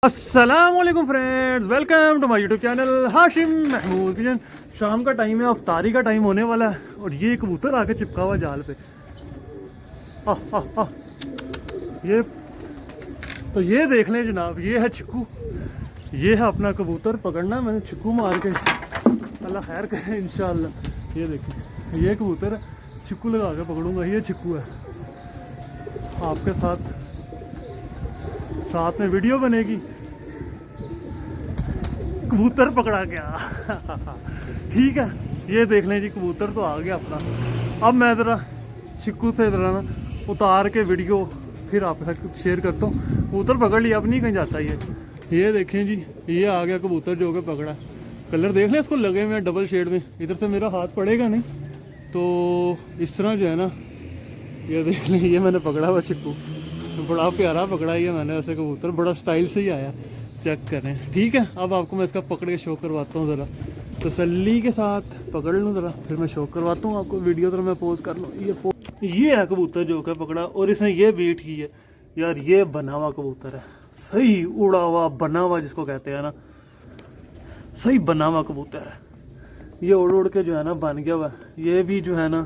अस्सलामुअलैकुम friends, welcome to my YouTube channel Hashim Mahmood kitchen. शाम का टाइम है, अफ्तारी का टाइम होने वाला है और ये कबूतर आके चिपका हुआ जाल पे। ये तो ये देख लें जनाब, ये है चिक्कू, ये है अपना कबूतर। पकड़ना मैंने चिक्कू मार के, अल्लाह खैर करे इंशाअल्लाह। ये देखिए, ये कबूतर है, चिक्कू लगा के पकड़ूंगा। ये चिक्कू है, आपके साथ में वीडियो बनेगी। कबूतर पकड़ा गया ठीक है, ये देख लें जी, कबूतर तो आ गया अपना। अब मैं ज़रा चिक्कू से ज़रा ना उतार के वीडियो फिर आपके साथ शेयर करता हूँ। कबूतर पकड़ लिया, अब नहीं कहीं जाता ये देखें जी, ये आ गया कबूतर जो कि पकड़ा। कलर देख लें इसको, लगे हुए हैं डबल शेड में। इधर से मेरा हाथ पड़ेगा नहीं तो इस तरह जो है ना, ये देख लें, ये मैंने पकड़ा हुआ चिक्कू, बड़ा प्यारा पकड़ा है मैंने वैसे कबूतर, बड़ा स्टाइल से ही आया। चेक करें, ठीक है। अब आपको मैं इसका पकड़ के शो करवाता हूँ, ज़रा तसल्ली के साथ पकड़ लूँ ज़रा, फिर मैं शो करवाता हूँ आपको। वीडियो तो मैं पोज कर लूँ। ये है कबूतर जो कि पकड़ा, और इसने ये बीट की है यार। ये बना हुआ कबूतर है, सही उड़ा हुआ बना हुआ जिसको कहते हैं ना, सही बना हुआ कबूतर है। ये उड़ के जो है ना बन गया हुआ। ये भी जो है ना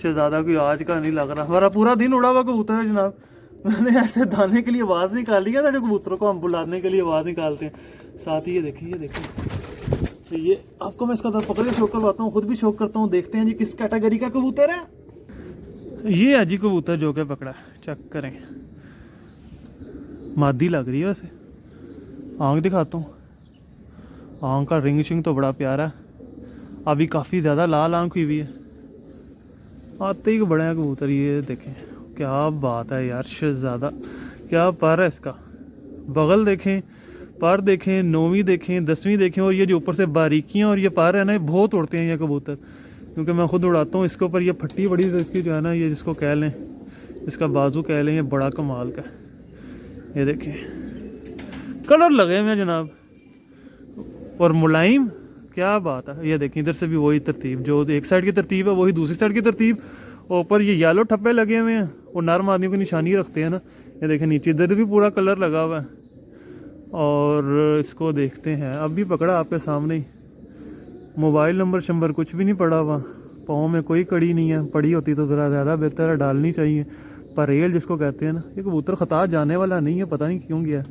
शहजादा कोई आज का नहीं लग रहा, हमारा पूरा दिन उड़ा हुआ कबूतर है जनाब। मैंने ऐसे दाने के लिए आवाज़ निकाली है ना, जो कबूतरों को हम बुलाने के लिए आवाज़ निकालते हैं। साथ ही ये देखिए तो ये आपको मैं इसका पकड़ के शौक करवाता हूँ, खुद भी शौक करता हूँ। देखते हैं जी किस कैटेगरी का कबूतर है। ये है जी कबूतर जो के पकड़ा, चेक करें। मादी लग रही है वैसे, आँख दिखाता हूँ। आँख का रिंग शिंग तो बड़ा प्यारा है, अभी काफ़ी ज़्यादा लाल आँख हुई है। आते ही बड़े हैं कबूतर, ये देखें क्या बात है यार। शहजादा क्या पर है इसका, बगल देखें, पर देखें, 9वीं देखें, 10वीं देखें, और ये जो ऊपर से बारीकियां और ये पर है ना, ये बहुत उड़ते हैं ये कबूतर, क्योंकि मैं खुद उड़ाता हूँ इसके ऊपर। ये फट्टी बड़ी इसकी जो है ना, ये जिसको कह लें, इसका बाजू कह लें, ये बड़ा कमाल का। ये देखें कलर लगे हुए हैं जनाब, और मुलायम, क्या बात है। ये देखें इधर से भी वही तरतीब, जो एक साइड की तरतीब है वही दूसरी साइड की तरतीब। ऊपर ये येलो ठप्पे लगे हुए हैं, और नर्म आदमी को निशानी रखते हैं ना। ये देखें नीचे इधर भी पूरा कलर लगा हुआ है। और इसको देखते हैं, अब भी पकड़ा आपके सामने ही। मोबाइल नंबर शंबर कुछ भी नहीं पड़ा हुआ, पाँव में कोई कड़ी नहीं है, पड़ी होती तो ज़रा ज़्यादा बेहतर है, डालनी चाहिए। परेल जिसको कहते हैं ना, ये कबूतर खता जाने वाला नहीं है, पता नहीं क्यों गया।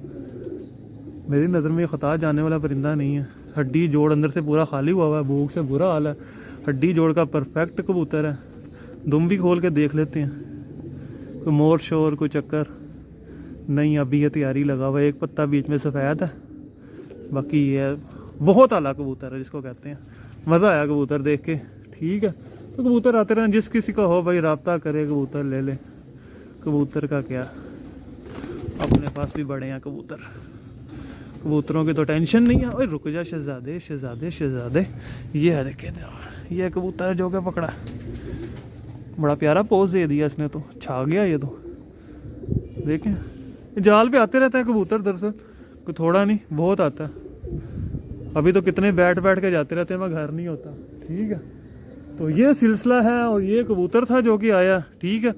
मेरी नज़र में ये खता जाने वाला परिंदा नहीं है। हड्डी जोड़ अंदर से पूरा खाली हुआ है, भूख से बुरा हाल है। हड्डी जोड़ का परफेक्ट कबूतर है। दुम भी खोल के देख लेते हैं, कोई मोर शोर कोई चक्कर नहीं। अभी ये तैयारी लगा हुआ है, एक पत्ता बीच में सफ़ेद है, बाकी ये बहुत आला कबूतर है जिसको कहते हैं। मज़ा आया कबूतर देख के, ठीक है। तो कबूतर आते रहें, जिस किसी का हो भाई रब्ता करे, कबूतर ले ले। कबूतर का क्या, अपने पास भी बड़े हैं कबूतर, कबूतरों की तो टेंशन नहीं है। ओए रुक जा शहजादे शहजादे शहजादे। ये है देखे, ये कबूतर जो के पकड़ा, बड़ा प्यारा पोज दे दिया इसने, तो छा गया ये तो। देखें जाल पे आते रहते हैं कबूतर, दरअसल कोई थोड़ा नहीं बहुत आता है। अभी तो कितने बैठ के जाते रहते हैं, मैं घर नहीं होता, ठीक है। तो ये सिलसिला है, और ये कबूतर था जो कि आया, ठीक है।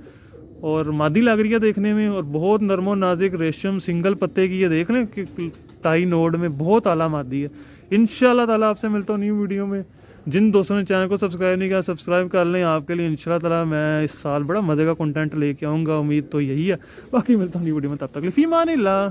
और मादी लग रही है देखने में, और बहुत नरमो नाजुक रेशम सिंगल पत्ते की, ये देख लें कि टाई नोड में बहुत आला मादी है। इंशाल्लाह ताला आपसे मिलता हूँ न्यू वीडियो में। जिन दोस्तों ने चैनल को सब्सक्राइब नहीं किया, सब्सक्राइब कर लें। आपके लिए इंशाल्लाह ताला मैं इस साल बड़ा मज़े का कंटेंट लेके आऊँगा, उम्मीद तो यही है। बाकी मिलता हूँ न्यू वीडियो में, तब तक फी मान अल्लाह।